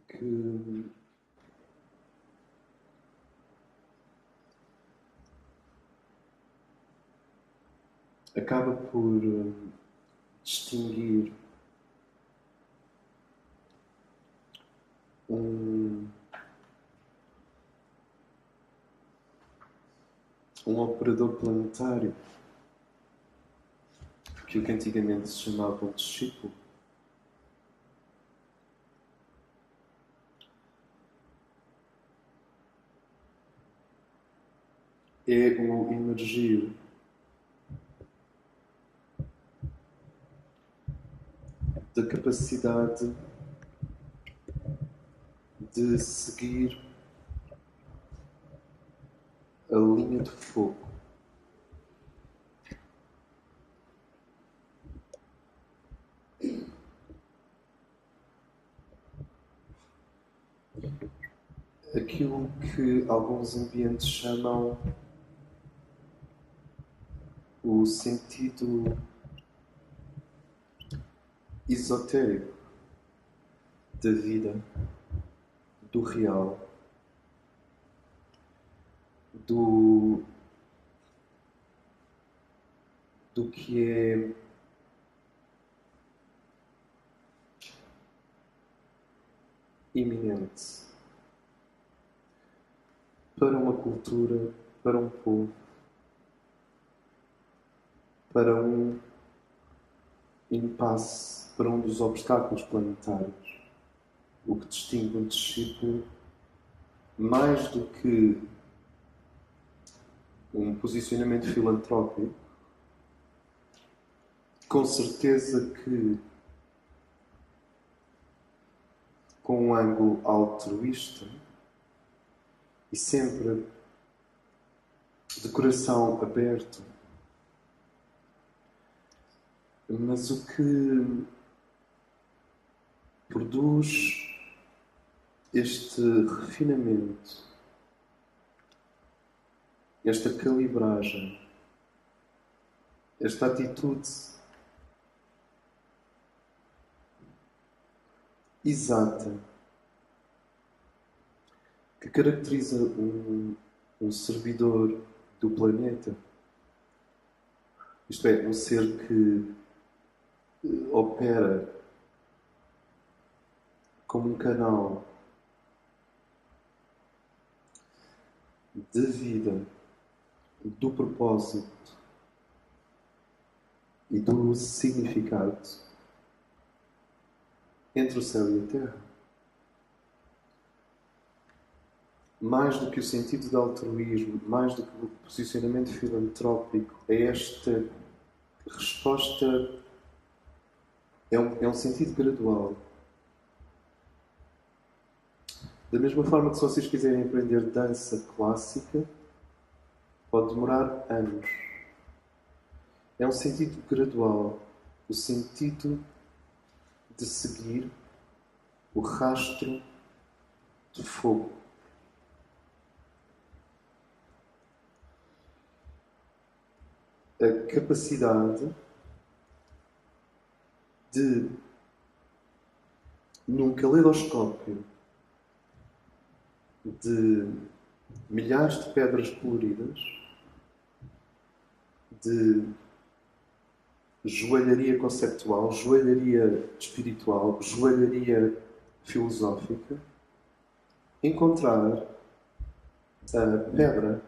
Que acaba por distinguir um operador planetário, que antigamente se chamava um discípulo, é o emergir da capacidade de seguir a linha de fogo. Aquilo que alguns ambientes chamam o sentido esotérico da vida, do real, do que é iminente para uma cultura, para um povo, para um impasse, para um dos obstáculos planetários. O que distingue um discípulo, mais do que um posicionamento filantrópico, com certeza que com um ângulo altruísta e sempre de coração aberto. Mas o que produz este refinamento, esta calibragem, esta atitude exata que caracteriza um servidor do planeta, isto é, um ser que opera como um canal de vida, do propósito e do significado entre o céu e a terra. Mais do que o sentido de altruísmo, mais do que o posicionamento filantrópico, é esta resposta, é um sentido gradual. Da mesma forma que, se vocês quiserem aprender dança clássica, pode demorar anos. É um sentido gradual, o sentido de seguir o rastro de fogo. A capacidade de, num caleidoscópio de milhares de pedras coloridas, de joalharia conceptual, joalharia espiritual, joalharia filosófica, encontrar a pedra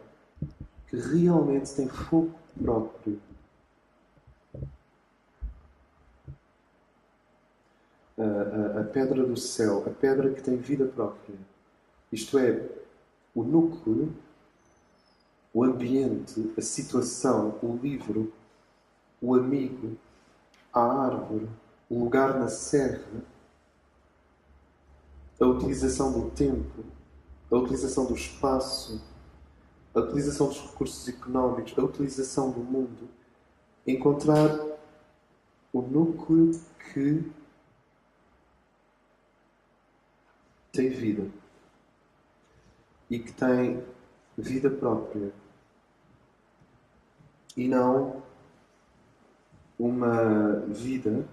que realmente tem fogo próprio. A pedra do céu, a pedra que tem vida própria. Isto é, o núcleo o ambiente, a situação, o livro, o amigo, a árvore, o lugar na serra, a utilização do tempo, a utilização do espaço, a utilização dos recursos económicos, a utilização do mundo, encontrar o núcleo que tem vida e que tem vida própria e não uma vida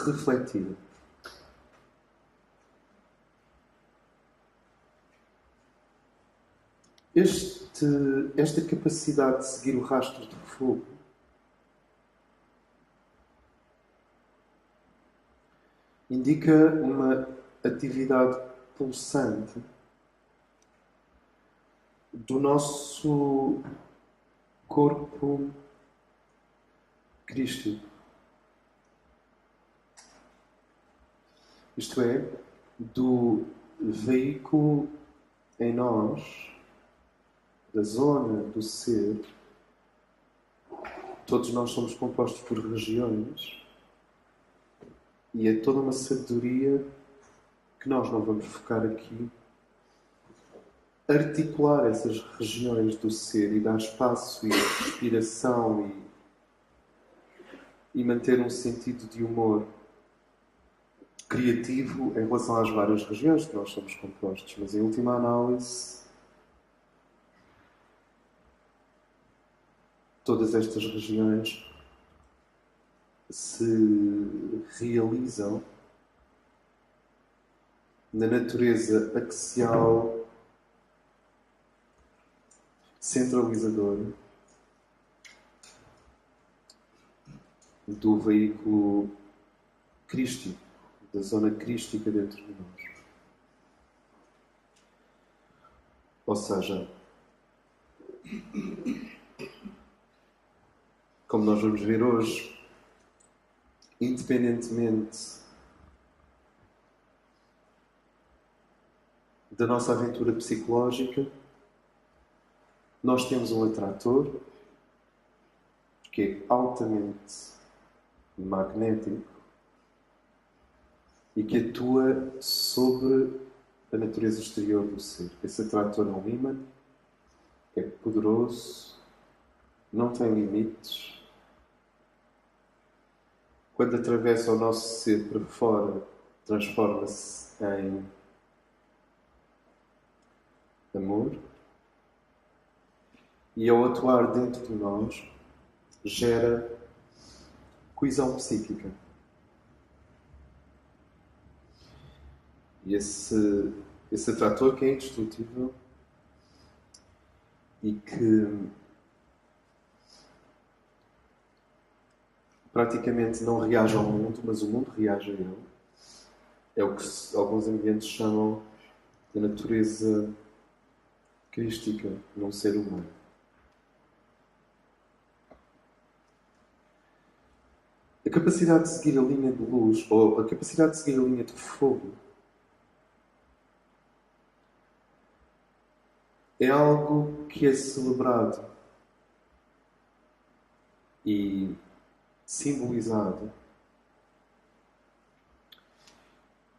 refletida. Esta capacidade de seguir o rastro do fogo indica uma atividade pulsante do nosso corpo crístico. Isto é, do veículo em nós, da zona do ser. Todos nós somos compostos por regiões e é toda uma sabedoria que nós não vamos focar aqui. Articular essas regiões do ser e dar espaço e respiração e manter um sentido de humor criativo em relação às várias regiões que nós somos compostos. Mas em última análise, todas estas regiões se realizam na natureza axial centralizadora do veículo crístico, da zona crística dentro de nós. Ou seja, como nós vamos ver hoje, independentemente da nossa aventura psicológica, nós temos um atrator que é altamente magnético e que atua sobre a natureza exterior do ser. Esse atrator é um ímã, é poderoso, não tem limites. Quando atravessa o nosso ser para fora, transforma-se em amor. E ao atuar dentro de nós, gera coesão psíquica. E esse atrator que é indestrutível e que praticamente não reage ao mundo, mas o mundo reage a ele. É o que alguns ambientes chamam de natureza crística num ser humano. A capacidade de seguir a linha de luz, ou a capacidade de seguir a linha de fogo, é algo que é celebrado e simbolizado,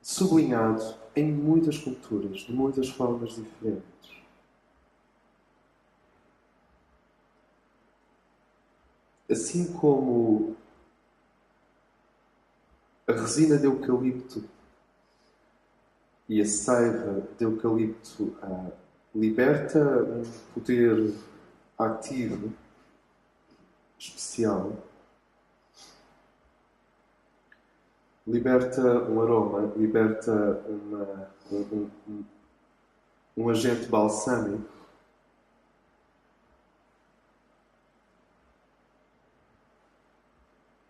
sublinhado em muitas culturas, de muitas formas diferentes. Assim como a resina de eucalipto e a seiva de eucalipto liberta um poder ativo especial, liberta um aroma, liberta um agente balsâmico.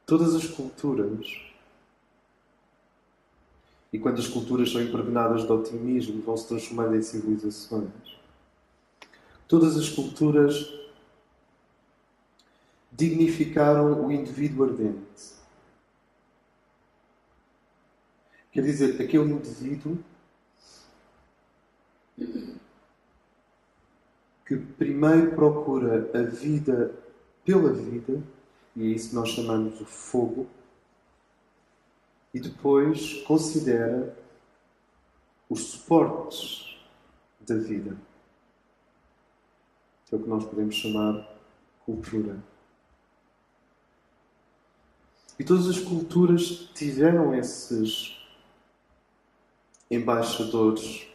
Todas as culturas, e quando as culturas são impregnadas de otimismo, vão se transformando em civilizações. Todas as culturas dignificaram o indivíduo ardente. Quer dizer, aquele indivíduo que primeiro procura a vida pela vida, e é isso que nós chamamos o fogo, e depois considera os suportes da vida. Que é o que nós podemos chamar cultura. E todas as culturas tiveram esses embaixadores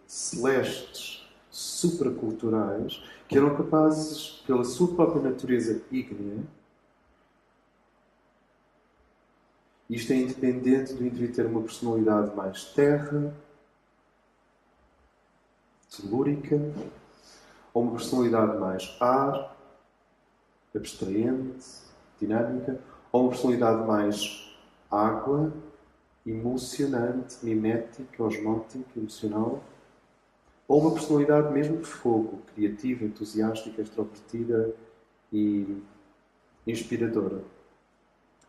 celestes, supraculturais, que eram capazes, pela sua própria natureza ígnea, isto é independente do indivíduo ter uma personalidade mais terra, telúrica, ou uma personalidade mais ar, abstraente, dinâmica, ou uma personalidade mais água, emocionante, mimética, osmótica, emocional, ou uma personalidade mesmo de fogo, criativa, entusiástica, extrovertida e inspiradora.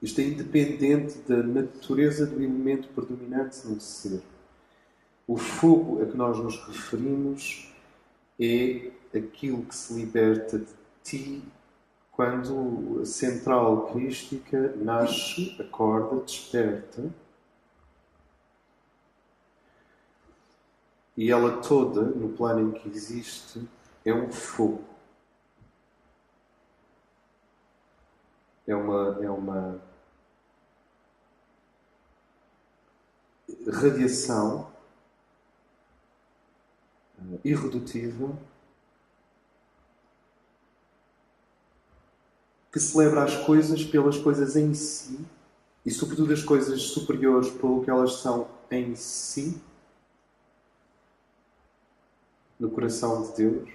Isto é independente da natureza do elemento predominante num ser. O fogo a que nós nos referimos é aquilo que se liberta de ti quando a central crística nasce, acorda, desperta. E ela toda, no plano em que existe, é um fogo. É uma radiação irredutível que celebra as coisas pelas coisas em si e, sobretudo, as coisas superiores pelo que elas são em si, no coração de Deus,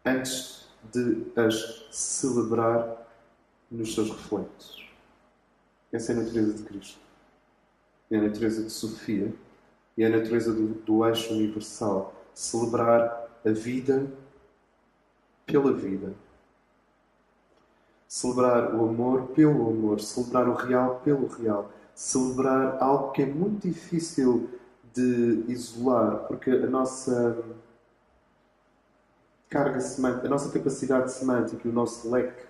antes de as celebrar nos seus reflexos. Essa é a natureza de Cristo. É a natureza de Sofia e a natureza do eixo universal. Celebrar a vida pela vida. Celebrar o amor pelo amor. Celebrar o real pelo real. Celebrar algo que é muito difícil de isolar, porque a nossa carga semântica, a nossa capacidade semântica e o nosso leque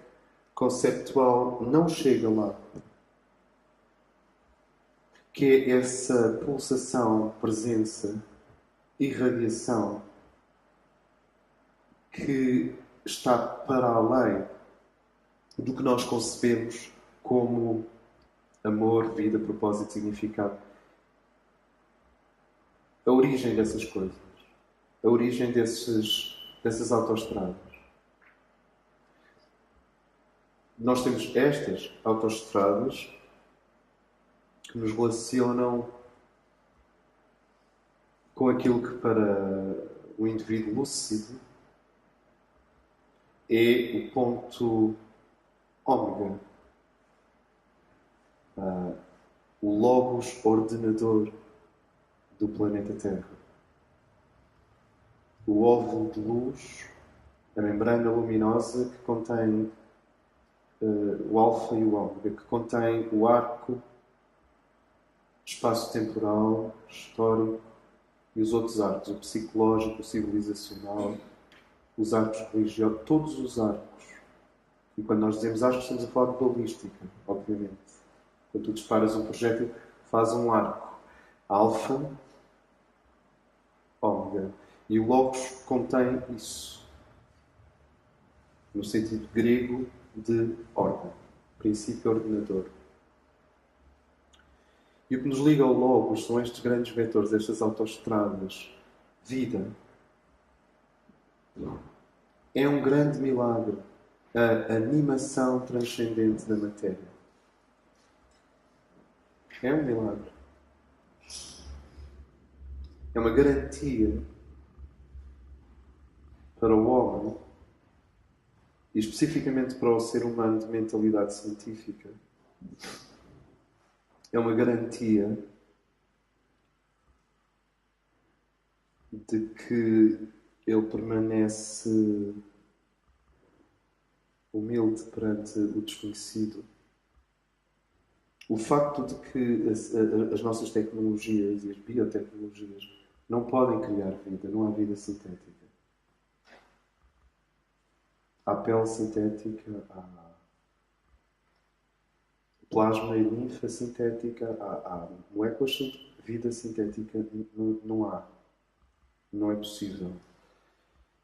conceptual não chega lá. Que é essa pulsação, presença, irradiação que está para além do que nós concebemos como amor, vida, propósito, significado. A origem dessas coisas, a origem dessas autoestradas. Nós temos estas autoestradas que nos relacionam com aquilo que para o indivíduo lúcido é o ponto ômega, o logos ordenador do planeta Terra. O óvulo de luz, a membrana luminosa que contém o alfa e o ômega, que contém o arco espaço-temporal, histórico e os outros arcos, o psicológico, o civilizacional, os arcos religiosos, todos os arcos. E quando nós dizemos arcos, estamos a falar de balística, obviamente. Quando tu disparas um projétil, faz um arco. Alfa, ômega. E o logos contém isso. No sentido grego de ordem. Princípio ordenador. E o que nos liga ao logos são estes grandes vetores, estas autoestradas. Vida. É um grande milagre. A animação transcendente da matéria. É um milagre. É uma garantia para o homem, e especificamente para o ser humano de mentalidade científica, é uma garantia de que ele permanece humilde perante o desconhecido, O facto de que as nossas tecnologias e as biotecnologias não podem criar vida, não há vida sintética. Há pele sintética, há plasma e linfa sintética, há moléculas de vida sintética, não há. Não é possível.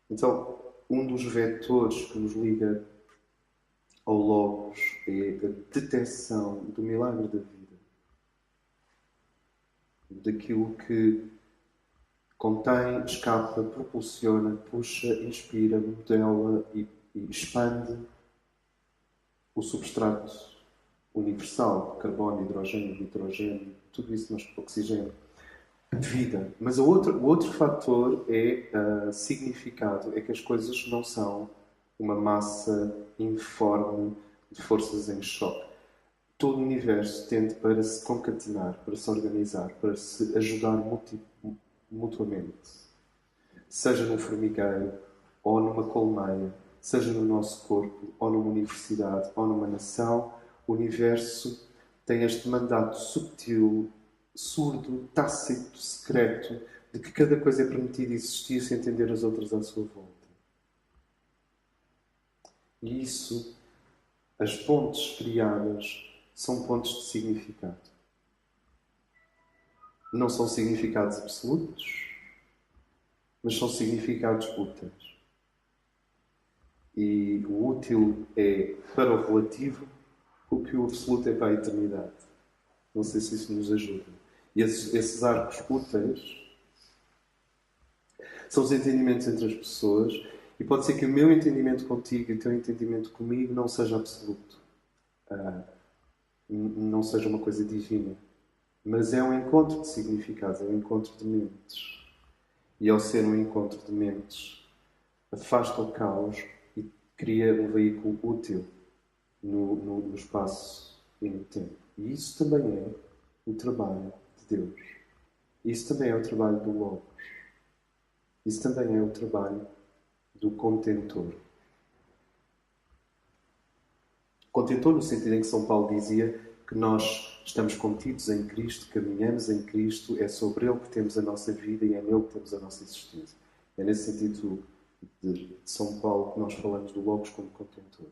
Então, um dos vetores que nos liga ao Logos é a detecção do milagre da vida. Daquilo que contém, escapa, propulsiona, puxa, inspira, modela e expande o substrato universal, carbono, hidrogênio, nitrogênio, tudo isso, oxigênio, vida. Mas o outro fator é significado, é que as coisas não são uma massa informe de forças em choque. Todo o universo tende para se concatenar, para se organizar, para se ajudar mutuamente. Seja num formigueiro, ou numa colmeia, seja no nosso corpo, ou numa universidade, ou numa nação, o universo tem este mandato subtil, surdo, tácito, secreto, de que cada coisa é permitida existir sem entender as outras à sua volta. E isso, as pontes criadas, são pontos de significado. Não são significados absolutos, mas são significados úteis. E o útil é para o relativo o que o absoluto é para a eternidade. Não sei se isso nos ajuda. E esses arcos úteis são os entendimentos entre as pessoas, e pode ser que o meu entendimento contigo e o teu entendimento comigo não seja absoluto. Não seja uma coisa divina. Mas é um encontro de significados, é um encontro de mentes. E ao ser um encontro de mentes, afasta o caos e cria um veículo útil no espaço e no tempo. E isso também é o trabalho de Deus. Isso também é o trabalho do Logos. Isso também é o trabalho do contentor. Contentor no sentido em que São Paulo dizia que nós estamos contidos em Cristo, caminhamos em Cristo, é sobre Ele que temos a nossa vida e é nele que temos a nossa existência. É nesse sentido de São Paulo que nós falamos do Logos como contentor.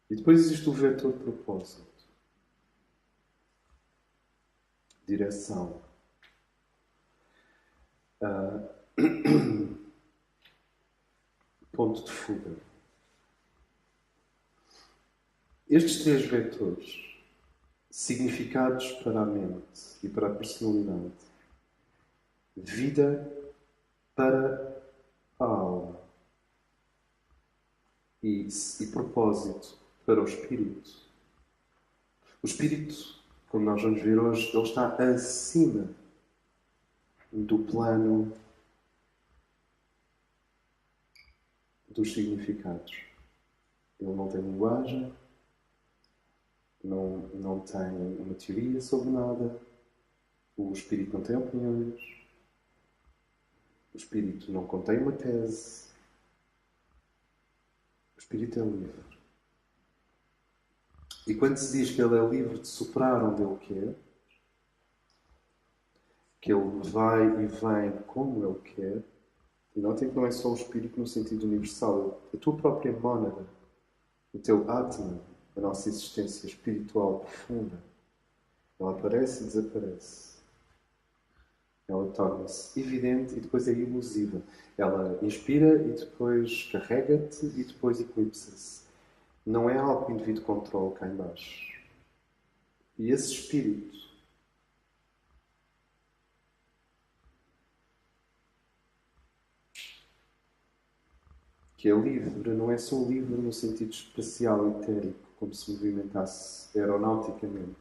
E depois existe o vetor de propósito, direção. Ponto de fuga. Estes três vetores, significados para a mente e para a personalidade, vida para a alma e propósito para o espírito. O espírito, como nós vamos ver hoje, ele está acima do plano dos significados. Ele não tem linguagem, não tem uma teoria sobre nada, o espírito não tem opiniões, o espírito não contém uma tese, o espírito é livre. E quando se diz que ele é livre de soprar onde ele quer, que ele vai e vem como ele quer, e notem que não é só o espírito no sentido universal, a tua própria mônada, o teu Atman, a nossa existência espiritual profunda, ela aparece e desaparece. Ela torna-se evidente e depois é ilusiva. Ela inspira e depois carrega-te e depois eclipsa-se. Não é algo que o indivíduo controla cá em baixo. E esse espírito que é livre, não é só livre no sentido espacial e etérico, como se movimentasse aeronauticamente.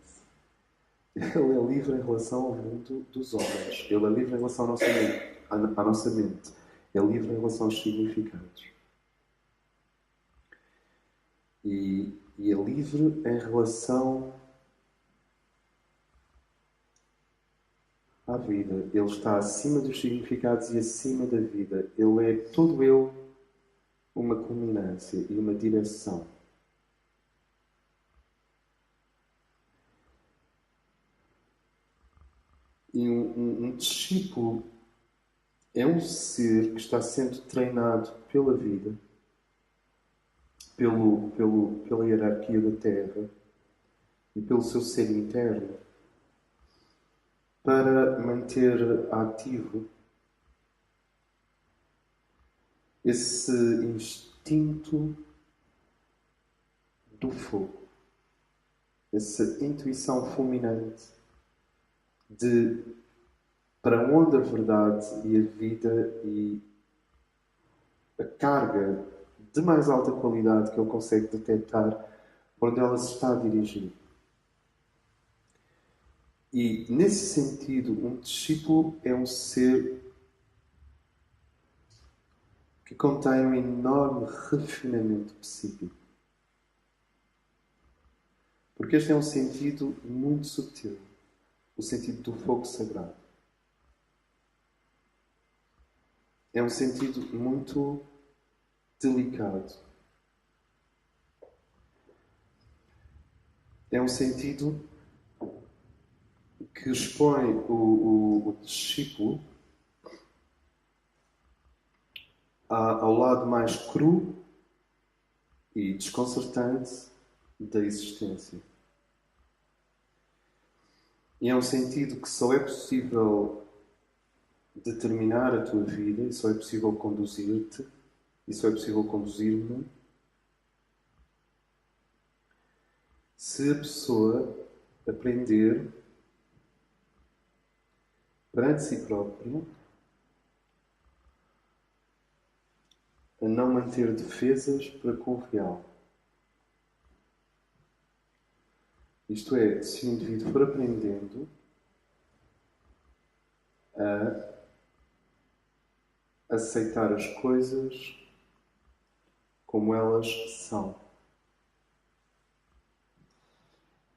Ele é livre em relação ao mundo dos homens. Ele é livre em relação à nossa mente. É livre em relação aos significados. E é livre em relação à vida. Ele está acima dos significados e acima da vida. Ele é todo ele uma culminância e uma direção. E um discípulo é um ser que está sendo treinado pela vida, pela hierarquia da Terra e pelo seu ser interno, para manter ativo esse instinto do fogo, essa intuição fulminante de para onde a verdade e a vida e a carga de mais alta qualidade que ele consegue detectar, onde ela se está a dirigir. E, nesse sentido, um discípulo é um ser que contém um enorme refinamento psíquico. Porque este é um sentido muito sutil, o sentido do fogo sagrado. É um sentido muito delicado. É um sentido que expõe o discípulo ao lado mais cru e desconcertante da existência. E é um sentido que só é possível determinar a tua vida, e só é possível conduzir-te, e só é possível conduzir-me, se a pessoa aprender perante si própria a não manter defesas para com o real. Isto é, se o indivíduo for aprendendo a aceitar as coisas como elas são.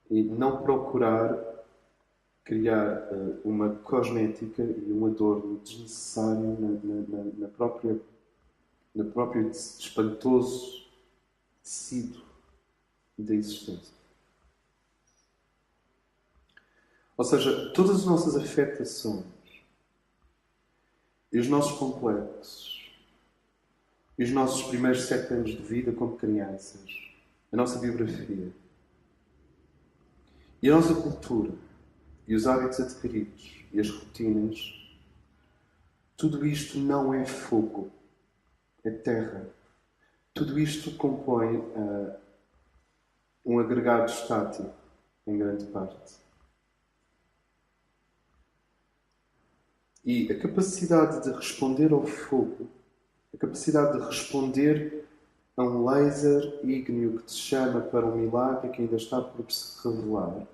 E não procurar criar uma cosmética e um adorno desnecessário no próprio espantoso tecido da existência. Ou seja, todas as nossas afetações e os nossos complexos e os nossos primeiros 7 anos de vida como crianças, a nossa biografia e a nossa cultura e os hábitos adquiridos e as rotinas, tudo isto não é fogo, é terra. Tudo isto compõe um agregado estático, em grande parte. E a capacidade de responder ao fogo, a capacidade de responder a um laser ígneo que te chama para um milagre que ainda está por se revelar,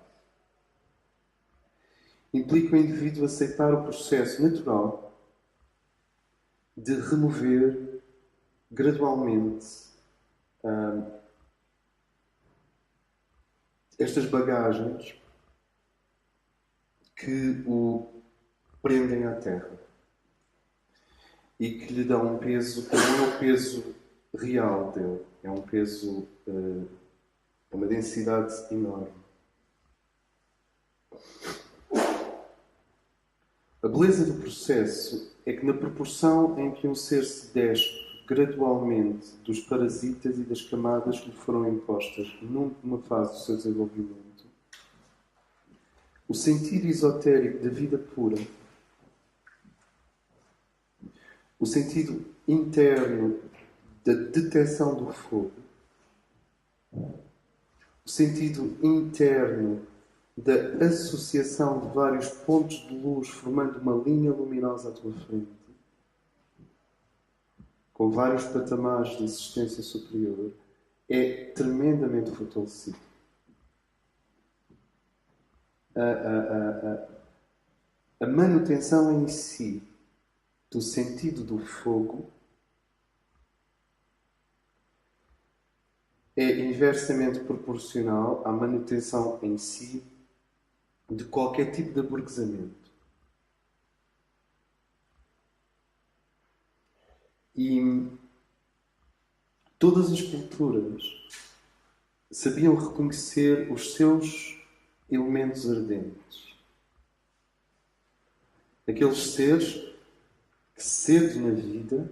implica o indivíduo aceitar o processo natural de remover gradualmente estas bagagens que o prendem à terra e que lhe dão um peso que não é o peso real dele, é um peso, uma densidade enorme. A beleza do processo é que, na proporção em que um ser se despe gradualmente dos parasitas e das camadas que lhe foram impostas numa fase do seu desenvolvimento, o sentido esotérico da vida pura, o sentido interno da detecção do fogo, o sentido interno da associação de vários pontos de luz formando uma linha luminosa à tua frente, com vários patamares de existência superior, é tremendamente fortalecido. A manutenção em si do sentido do fogo é inversamente proporcional à manutenção em si de qualquer tipo de aburguesamento. E todas as culturas sabiam reconhecer os seus elementos ardentes. Aqueles seres que cedo na vida,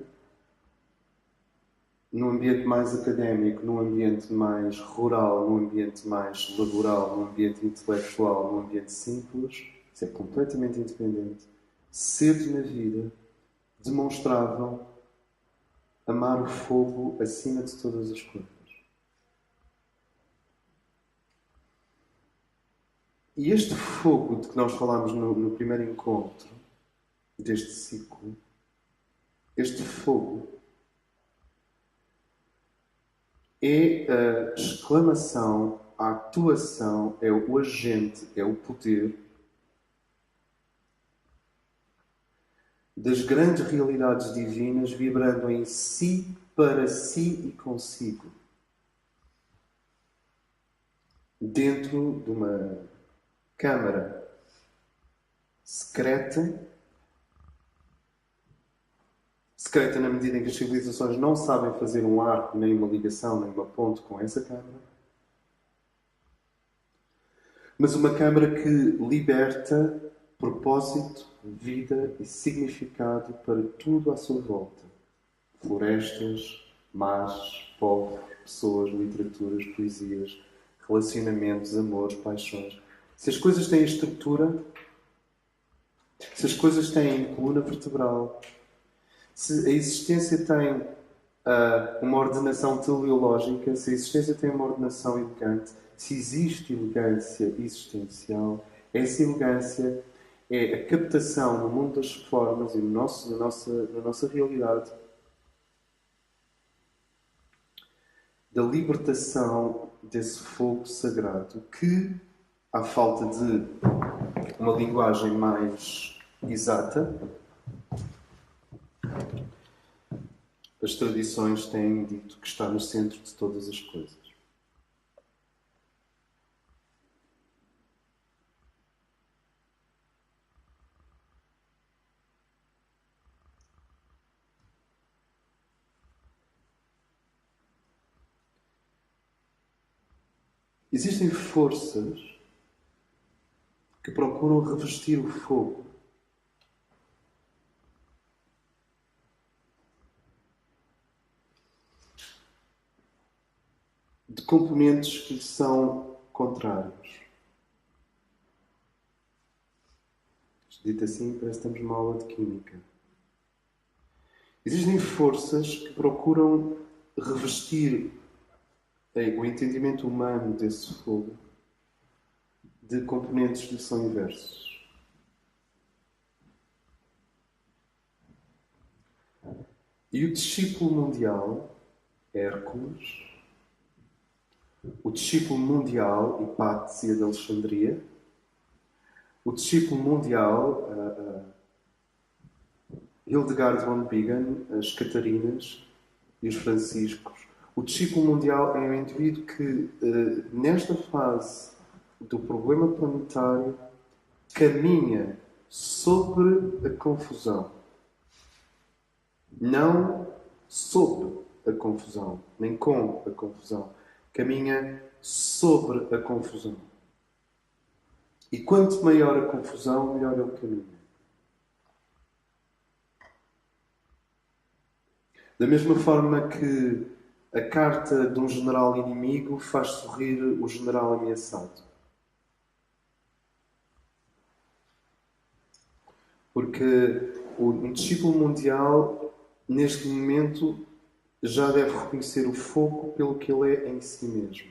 num ambiente mais académico, num ambiente mais rural, num ambiente mais laboral, num ambiente intelectual, num ambiente simples, isso é completamente independente, cedo na vida demonstravam amar o fogo acima de todas as coisas. E este fogo de que nós falámos no primeiro encontro deste ciclo, este fogo é a exclamação, a atuação, é o agente, é o poder das grandes realidades divinas vibrando em si, para si e consigo. Dentro de uma câmara secreta na medida em que as civilizações não sabem fazer um arco, nem uma ligação, nem uma ponte com essa câmara, mas uma câmara que liberta propósito, vida e significado para tudo à sua volta. Florestas, mares, povos, pessoas, literaturas, poesias, relacionamentos, amores, paixões. Se as coisas têm estrutura, se as coisas têm coluna vertebral, se a existência tem uma ordenação teleológica, se a existência tem uma ordenação elegante, se existe elegância existencial, essa elegância é a captação no mundo das formas e na nossa realidade da libertação desse fogo sagrado que, à falta de uma linguagem mais exata, as tradições têm dito que está no centro de todas as coisas. Existem forças que procuram revestir o fogo. De componentes que lhe são contrários. Dito assim, parece que estamos numa aula de química. Existem forças que procuram revestir o entendimento humano desse fogo de componentes que lhe são inversos. E o discípulo mundial, Hércules, o discípulo mundial, Hipátia de Alexandria, o discípulo mundial, Hildegard von Bingen, as Catarinas e os Franciscos. O discípulo mundial é um indivíduo que, nesta fase do problema planetário, caminha sobre a confusão. Não sobre a confusão, nem com a confusão. Caminha sobre a confusão. E quanto maior a confusão, melhor ele caminha. Da mesma forma que a carta de um general inimigo faz sorrir o general ameaçado. Porque um discípulo mundial, neste momento, já deve reconhecer o fogo pelo que ele é em si mesmo.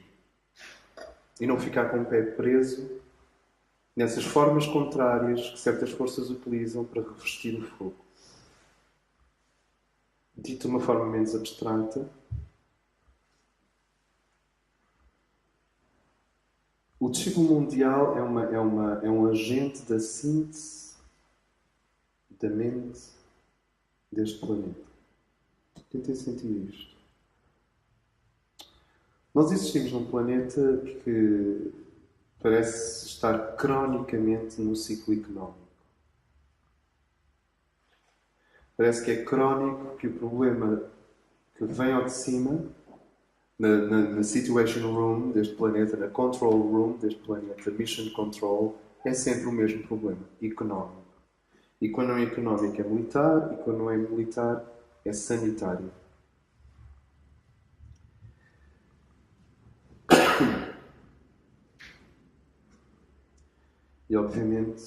E não ficar com o pé preso nessas formas contrárias que certas forças utilizam para revestir o fogo. Dito de uma forma menos abstrata, o discípulo mundial é um agente da síntese da mente deste planeta. Tentem sentir isto. Nós existimos num planeta que parece estar cronicamente no ciclo económico. Parece que é crónico, que o problema que vem ao de cima, na situation room deste planeta, na control room deste planeta, mission control, é sempre o mesmo problema, económico. E quando não é económico é militar, e quando não é militar é sanitário. E obviamente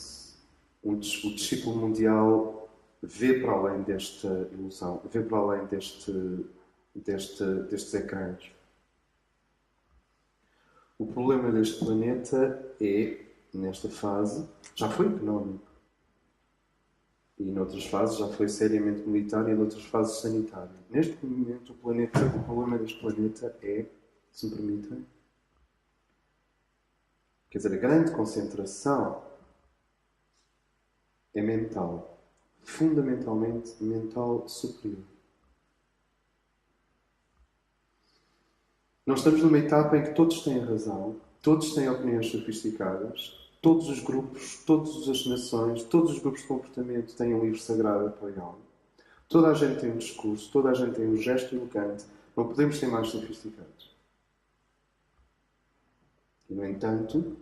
o discípulo mundial vê para além desta ilusão, vê para além destes ecrãs. O problema deste planeta é, nesta fase, já foi económico. E noutras fases já foi seriamente militar e noutras fases sanitário. Neste momento o problema deste planeta é, se me permitem, quer dizer, a grande concentração é mental. Fundamentalmente mental superior. Nós estamos numa etapa em que todos têm razão, todos têm opiniões sofisticadas, todos os grupos, todas as nações, todos os grupos de comportamento têm um livro sagrado a apoiá-lo. Toda a gente tem um discurso, toda a gente tem um gesto elegante. Não podemos ser mais sofisticados. E, no entanto,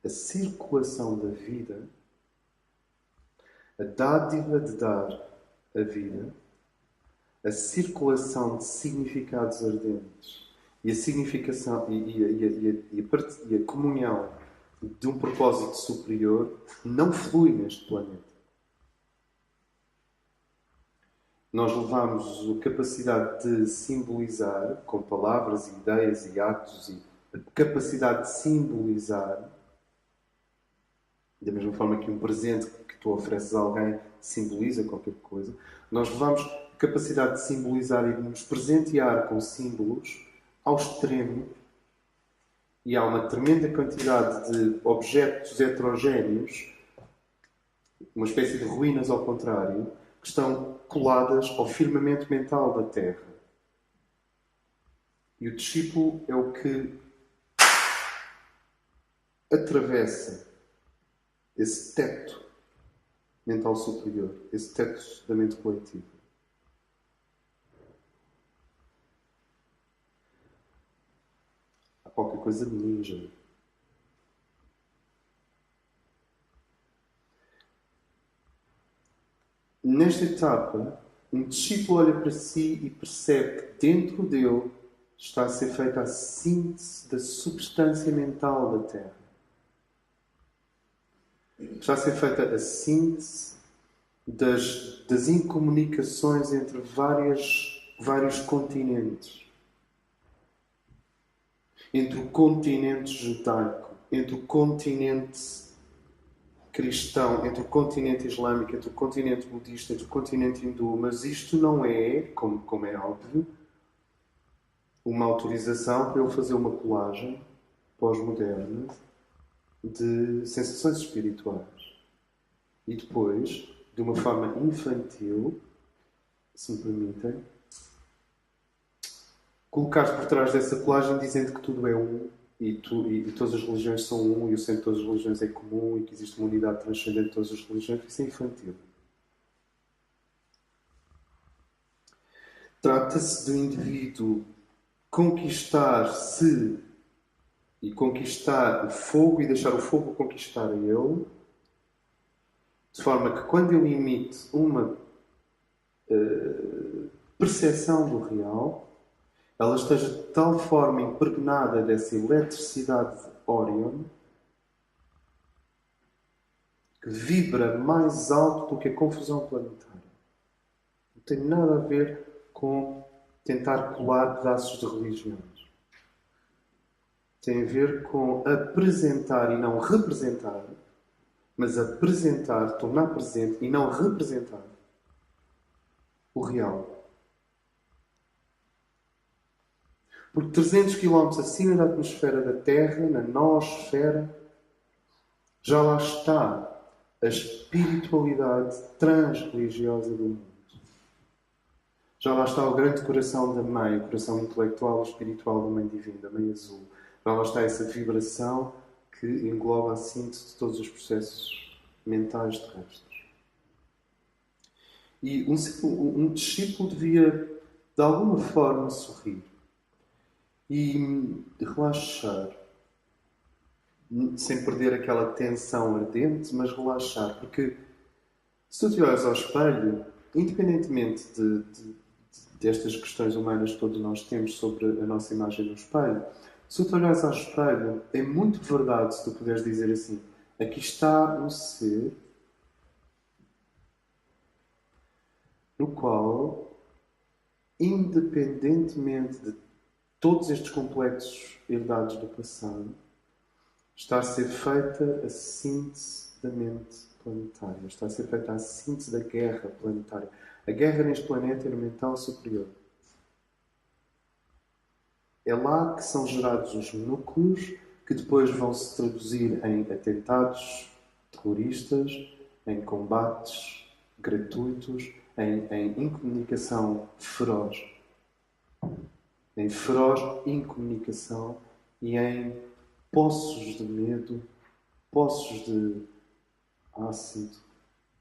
a circulação da vida, a dádiva de dar a vida, a circulação de significados ardentes e a significação e a comunhão de um propósito superior não flui neste planeta. Nós levamos a capacidade de simbolizar, com palavras, ideias e atos, e a capacidade de simbolizar, da mesma forma que um presente que tu ofereces a alguém simboliza qualquer coisa, nós levamos a capacidade de simbolizar e de nos presentear com símbolos ao extremo, e há uma tremenda quantidade de objetos heterogéneos, uma espécie de ruínas ao contrário, que estão coladas ao firmamento mental da Terra. E o discípulo é o que atravessa esse teto mental superior, esse teto da mente coletiva. Há qualquer coisa de ninja. Nesta etapa, um discípulo olha para si e percebe que dentro dele está a ser feita a síntese da substância mental da Terra. Está a ser feita a síntese das incomunicações entre vários continentes. Entre o continente judaico, entre o continente cristão, entre o continente islâmico, entre o continente budista, entre o continente hindu, mas isto não é, como é óbvio, uma autorização para eu fazer uma colagem pós-moderna de sensações espirituais. E depois, de uma forma infantil, se me permitem, colocar por trás dessa colagem dizendo que tudo é um e todas as religiões são um e o centro de todas as religiões é comum e que existe uma unidade transcendente de todas as religiões. Isso é infantil. Trata-se do indivíduo conquistar-se e conquistar o fogo e deixar o fogo conquistar a ele, de forma que quando ele emite uma percepção do real, ela esteja de tal forma impregnada dessa eletricidade de Orion que vibra mais alto do que a confusão planetária. Não tem nada a ver com tentar colar pedaços de religiões. Tem a ver com apresentar e não representar, mas apresentar, tornar presente e não representar o real. Porque 300 km acima da atmosfera da Terra, na noosfera, já lá está a espiritualidade transreligiosa do mundo. Já lá está o grande coração da Mãe, o coração intelectual e espiritual da Mãe Divina, da Mãe Azul. Já lá está essa vibração que engloba a síntese de todos os processos mentais terrestres. E um discípulo devia, de alguma forma, sorrir e relaxar, sem perder aquela tensão ardente, mas relaxar. Porque se tu te olhas ao espelho, independentemente destas questões humanas que todos nós temos sobre a nossa imagem no espelho, se tu te olhas ao espelho, é muito verdade se tu puderes dizer assim: aqui está um ser no qual, independentemente de todos estes complexos herdados do passado, está a ser feita a síntese da mente planetária. Está a ser feita a síntese da guerra planetária. A guerra neste planeta é no mental superior. É lá que são gerados os núcleos que depois vão se traduzir em atentados terroristas, em combates gratuitos, em incomunicação feroz. Em feroz incomunicação e em poços de medo, poços de ácido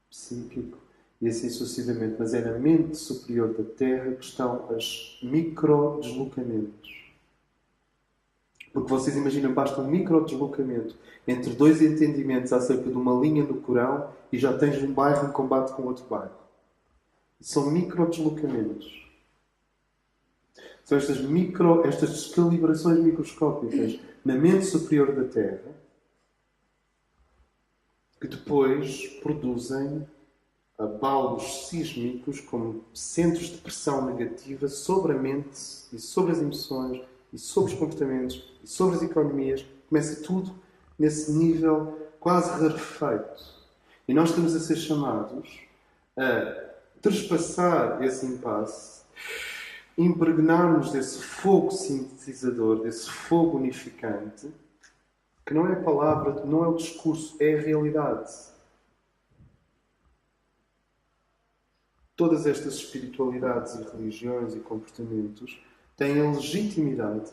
psíquico e assim sucessivamente. Mas é na mente superior da Terra que estão os microdeslocamentos. Porque vocês imaginam, basta um microdeslocamento entre dois entendimentos acerca de uma linha no Corão e já tens um bairro em combate com outro bairro. São microdeslocamentos. São estas descalibrações microscópicas na mente superior da Terra que depois produzem abalos sísmicos como centros de pressão negativa sobre a mente e sobre as emoções e sobre os comportamentos e sobre as economias. Começa tudo nesse nível quase rarefeito. E nós estamos a ser chamados a trespassar esse impasse, impregnarmos desse fogo sintetizador, desse fogo unificante, que não é a palavra, não é o discurso, é a realidade. Todas estas espiritualidades e religiões e comportamentos têm a legitimidade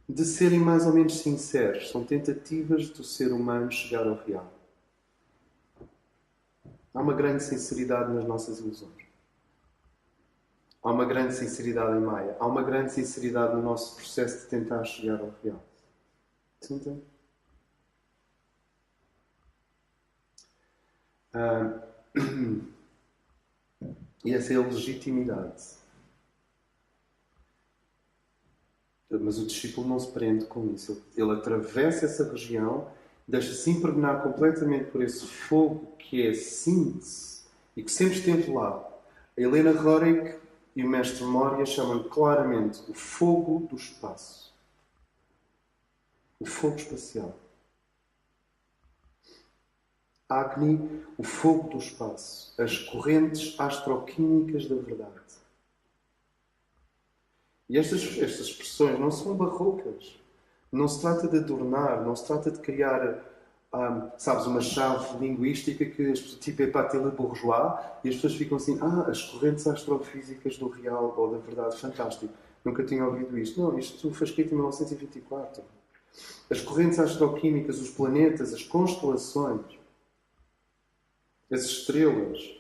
de serem mais ou menos sinceros. São tentativas do ser humano chegar ao real. Há uma grande sinceridade nas nossas ilusões. Há uma grande sinceridade em Maia. Há uma grande sinceridade no nosso processo de tentar chegar ao real. Sim. E essa é a legitimidade. Mas o discípulo não se prende com isso. Ele atravessa essa região, deixa-se impregnar completamente por esse fogo que é síntese e que sempre esteve lá. A Helena Rorik e o mestre Moria chamam claramente o fogo do espaço. O fogo espacial. Agni, o fogo do espaço. As correntes astroquímicas da verdade. E estas expressões não são barrocas. Não se trata de adornar, não se trata de criar, sabes, uma chave linguística que tipo é para tele bourgeois e as pessoas ficam assim, as correntes astrofísicas do real ou da verdade, fantástico. Nunca tinha ouvido isto. Não, isto foi escrito em 1924. As correntes astroquímicas, os planetas, as constelações, as estrelas,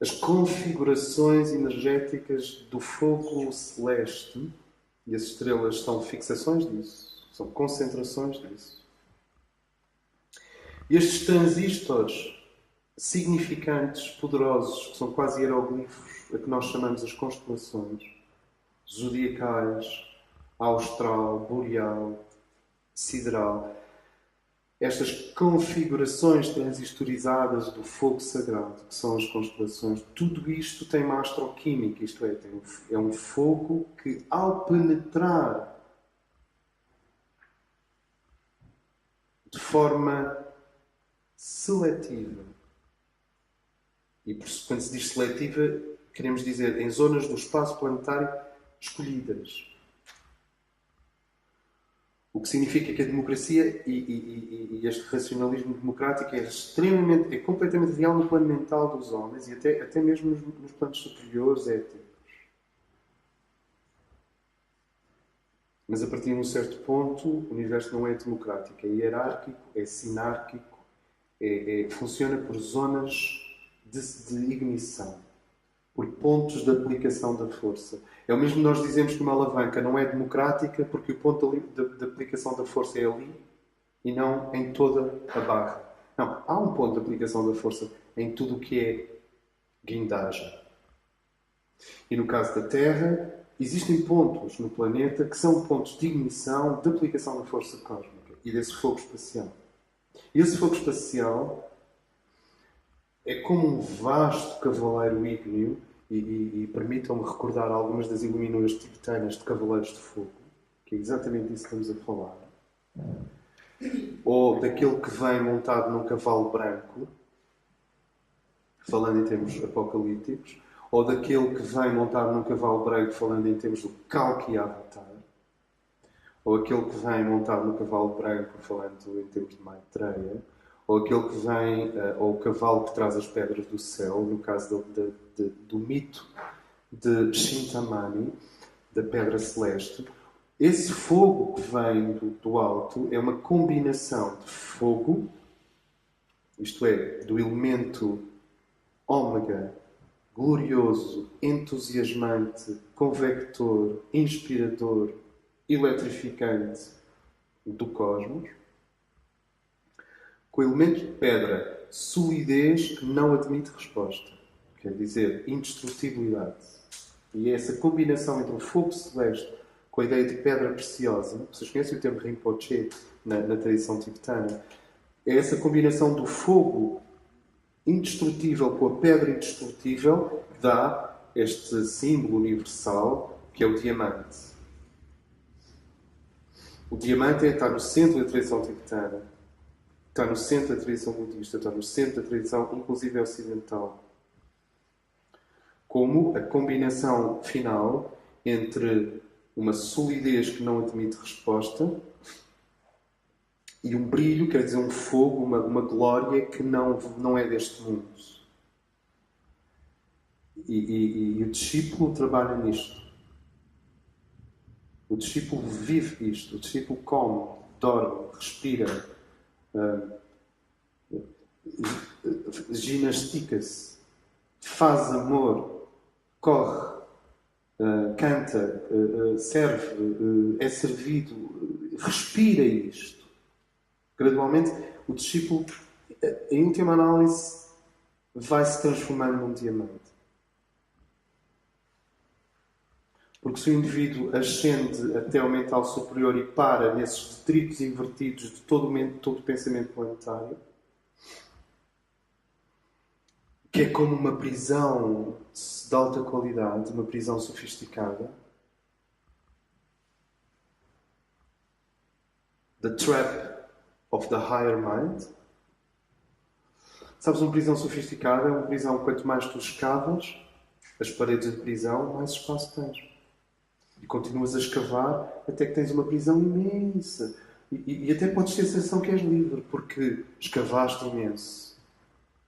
as configurações energéticas do fogo celeste, e as estrelas são fixações disso, são concentrações disso. E estes transistores significantes, poderosos, que são quase hieroglifos, a que nós chamamos as constelações, zodiacais, austral, boreal, sideral, estas configurações transistorizadas do fogo sagrado, que são as constelações, tudo isto tem uma astroquímica, isto é um fogo que, ao penetrar de forma seletiva, e quando se diz seletiva, queremos dizer em zonas do espaço planetário escolhidas. O que significa que a democracia e este racionalismo democrático é completamente real no plano mental dos homens e até mesmo nos planos superiores éticos. Mas a partir de um certo ponto, o universo não é democrático, é hierárquico, é sinárquico, Funciona por zonas de ignição, por pontos de aplicação da força. É o mesmo que nós dizemos que uma alavanca não é democrática porque o ponto de aplicação da força é ali e não em toda a barra. Não, há um ponto de aplicação da força em tudo o que é guindagem. E no caso da Terra, existem pontos no planeta que são pontos de ignição, de aplicação da força cósmica e desse fogo espacial. E esse fogo espacial é como um vasto cavaleiro ígneo, e permitam-me recordar algumas das iluminuras tibetanas de cavaleiros de fogo, que é exatamente isso que estamos a falar. Ou daquele que vem montado num cavalo branco, falando em termos apocalípticos, ou daquele que vem montado num cavalo branco, falando em termos do Kalki Avatar, ou aquele que vem montado no cavalo branco, falando em termos de Maitreya, ou aquele que vem, ou o cavalo que traz as pedras do céu, no caso do mito de Chintamani, da pedra celeste. Esse fogo que vem do alto é uma combinação de fogo, isto é, do elemento ômega, glorioso, entusiasmante, convector, inspirador, eletrificante do cosmos, com o elemento de pedra, solidez que não admite resposta. Quer dizer, indestrutibilidade. E é essa combinação entre o fogo celeste com a ideia de pedra preciosa, vocês conhecem o termo Rinpoche na tradição tibetana, é essa combinação do fogo indestrutível com a pedra indestrutível que dá este símbolo universal que é o diamante. O diamante está no centro da tradição tibetana, está no centro da tradição budista, está no centro da tradição, inclusive ocidental. Como a combinação final entre uma solidez que não admite resposta e um brilho, quer dizer, um fogo, uma glória que não é deste mundo. E o discípulo trabalha nisto. O discípulo vive isto. O discípulo come, dorme, respira, ginastica-se, faz amor, corre, canta, serve, é servido, respira isto. Gradualmente, o discípulo, em última análise, vai se transformando num diamante. Porque se o indivíduo ascende até ao mental superior e para nesses detritos invertidos de todo o pensamento planetário, que é como uma prisão de alta qualidade, uma prisão sofisticada, the trap of the higher mind. Sabes, uma prisão sofisticada é uma prisão, quanto mais tu escavas as paredes de prisão, mais espaço tens. E continuas a escavar até que tens uma prisão imensa. E até podes ter a sensação que és livre, porque escavaste imenso.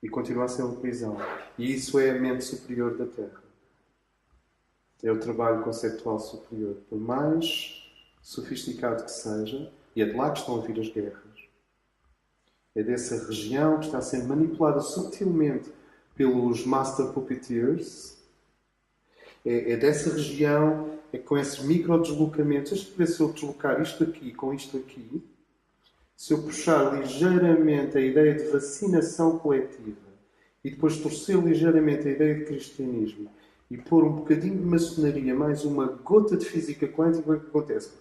E continua a ser uma prisão. E isso é a mente superior da Terra. É o trabalho conceptual superior. Por mais sofisticado que seja, e é de lá que estão a vir as guerras. É dessa região que está sendo manipulada subtilmente pelos Master Puppeteers. É dessa região, é com esses micro-deslocamentos. Deixa eu ver se eu deslocar isto aqui com isto aqui. Se eu puxar ligeiramente a ideia de vacinação coletiva e depois torcer ligeiramente a ideia de cristianismo e pôr um bocadinho de maçonaria, mais uma gota de física quântica, o que acontece?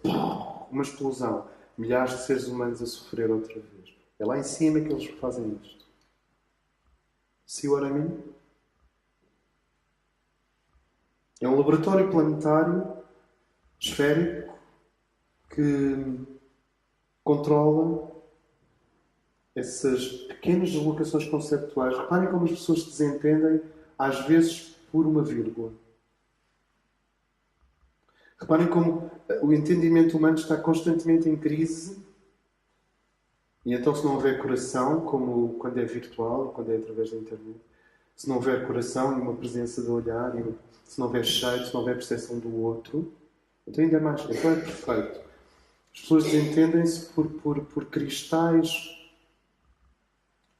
Uma explosão. Milhares de seres humanos a sofrer outra vez. É lá em cima que eles fazem isto. See what I mean? É um laboratório planetário, esférico, que controla essas pequenas deslocações conceptuais. Reparem como as pessoas se desentendem, às vezes, por uma vírgula. Reparem como o entendimento humano está constantemente em crise. E então, se não houver coração, como quando é virtual, quando é através da internet, se não houver coração e uma presença de olhar, se não houver cheiro, se não houver percepção do outro, então ainda mais. Então é perfeito. As pessoas desentendem-se por cristais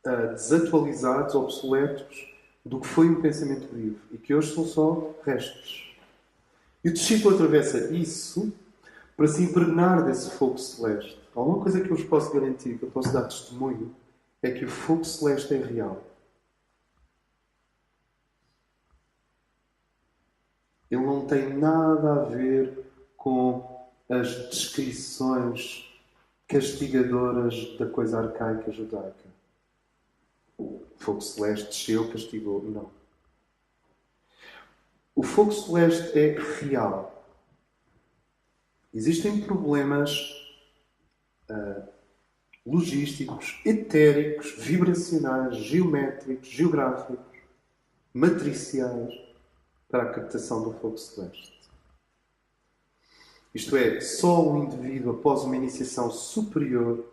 desatualizados, obsoletos, do que foi o pensamento vivo e que hoje são só restos. E o discípulo atravessa isso para se impregnar desse fogo celeste. Alguma coisa que eu vos posso garantir, que eu posso dar testemunho, é que o fogo celeste é real. Ele não tem nada a ver com as descrições castigadoras da coisa arcaica judaica. O fogo celeste desceu, castigou. Não. O fogo celeste é real. Existem problemas logísticos, etéricos, vibracionais, geométricos, geográficos, matriciais para a captação do fogo celeste. Isto é, só um indivíduo, após uma iniciação superior,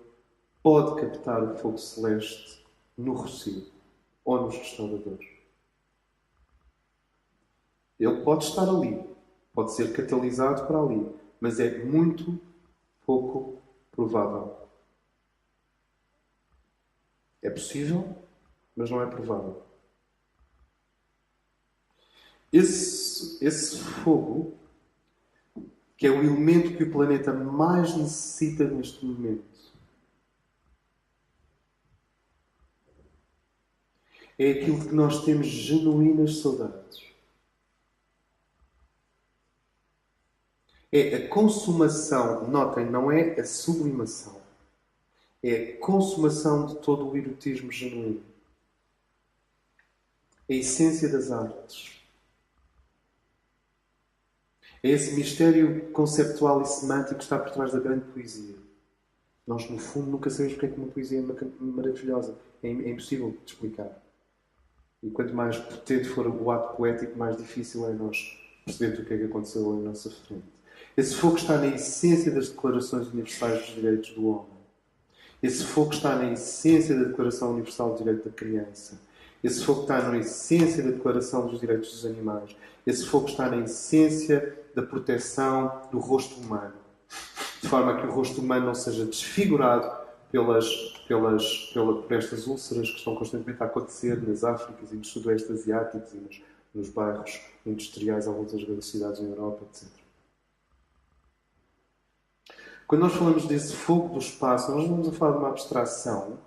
pode captar o fogo celeste no rocio ou nos restauradores. Ele pode estar ali, pode ser catalisado para ali, mas é muito pouco provável. É possível, mas não é provável. Esse fogo, que é o elemento que o planeta mais necessita neste momento, é aquilo que nós temos genuínas saudades. É a consumação, notem, não é a sublimação. É a consumação de todo o erotismo genuíno. É a essência das artes. É esse mistério conceptual e semântico que está por trás da grande poesia. Nós, no fundo, nunca sabemos porque é que uma poesia é maravilhosa. É impossível de explicar. E quanto mais potente for o ato poético, mais difícil é nós percebermos o que é que aconteceu à nossa frente. Esse fogo está na essência das Declarações Universais dos Direitos do Homem. Esse fogo está na essência da Declaração Universal do Direito da Criança. Esse fogo está na essência da Declaração dos Direitos dos Animais. Esse fogo está na essência da proteção do rosto humano. De forma que o rosto humano não seja desfigurado por estas úlceras que estão constantemente a acontecer nas Áfricas e nos Sudoeste Asiáticos e nos bairros industriais à volta das grandes cidades na Europa, etc. Quando nós falamos desse fogo do espaço, nós não estamos a falar de uma abstração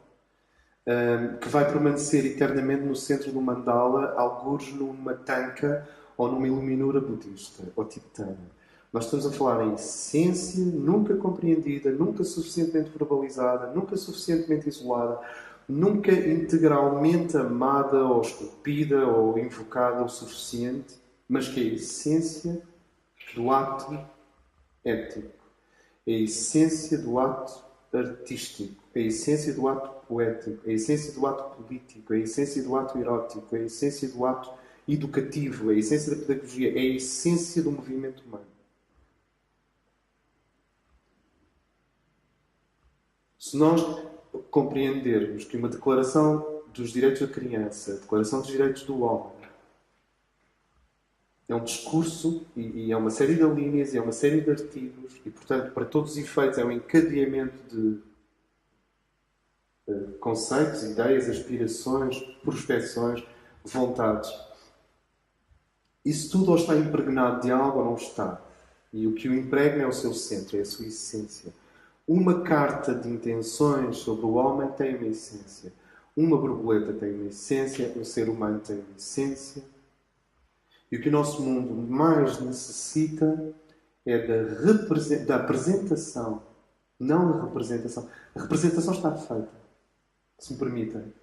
que vai permanecer eternamente no centro do mandala, algures numa tanca ou numa iluminura budista ou tibetana. Nós estamos a falar em essência nunca compreendida, nunca suficientemente verbalizada, nunca suficientemente isolada, nunca integralmente amada ou esculpida ou invocada o suficiente, mas que é a essência do ato ético, é a essência do ato artístico, é a essência do ato poético, é a essência do ato político, é a essência do ato erótico, é a essência do ato educativo, é a essência da pedagogia, é a essência do movimento humano. Se nós compreendermos que uma Declaração dos Direitos da Criança, a Declaração dos Direitos do Homem, é um discurso e é uma série de linhas e é uma série de artigos e, portanto, para todos os efeitos, é um encadeamento de conceitos, ideias, aspirações, prospeções, vontades. Isso tudo ou está impregnado de algo ou não está. E o que o impregna é o seu centro, é a sua essência. Uma carta de intenções sobre o homem tem uma essência. Uma borboleta tem uma essência, um ser humano tem uma essência. E o que o nosso mundo mais necessita é da apresentação, não da representação. A representação está feita, se me permitem.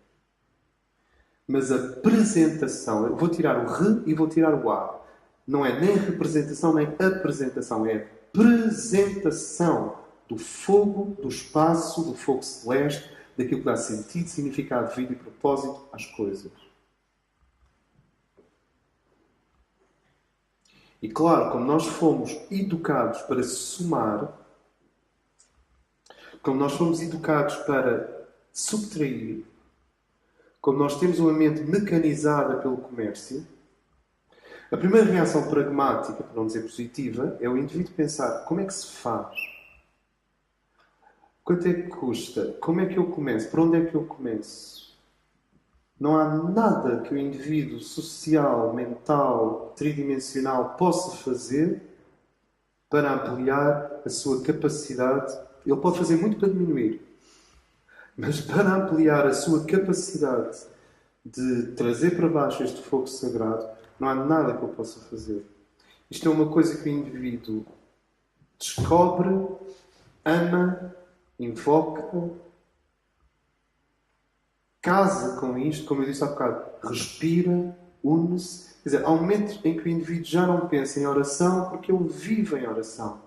Mas a apresentação, eu vou tirar o re e vou tirar o a. Não é nem representação nem apresentação, é apresentação do fogo, do espaço, do fogo celeste, daquilo que dá sentido, significado, vida e propósito às coisas. E claro, como nós fomos educados para somar, como nós fomos educados para subtrair, como nós temos uma mente mecanizada pelo comércio, a primeira reação pragmática, para não dizer positiva, é o indivíduo pensar: como é que se faz? Quanto é que custa? Como é que eu começo? Por onde é que eu começo? Não há nada que o indivíduo social, mental, tridimensional possa fazer para ampliar a sua capacidade. Ele pode fazer muito para diminuir, mas para ampliar a sua capacidade de trazer para baixo este fogo sagrado, não há nada que ele possa fazer. Isto é uma coisa que o indivíduo descobre, ama, invoca, casa com isto, como eu disse há bocado, respira, une-se. Quer dizer, há um momento em que o indivíduo já não pensa em oração porque ele vive em oração.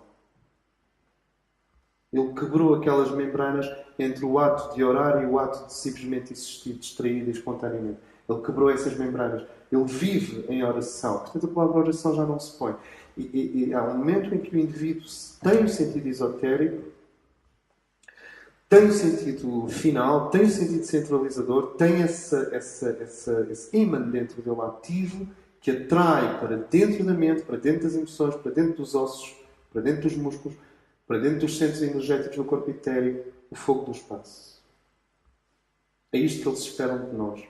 Ele quebrou aquelas membranas entre o ato de orar e o ato de simplesmente existir distraído e espontaneamente. Ele quebrou essas membranas. Ele vive em oração. Portanto, a palavra oração já não se põe. E há um momento em que o indivíduo tem o sentido esotérico, tem o sentido final, tem o sentido centralizador, tem esse ímã dentro dele ativo que atrai para dentro da mente, para dentro das emoções, para dentro dos ossos, para dentro dos músculos, para dentro dos centros energéticos do corpo etérico, o fogo do espaço. É isto que eles esperam de nós.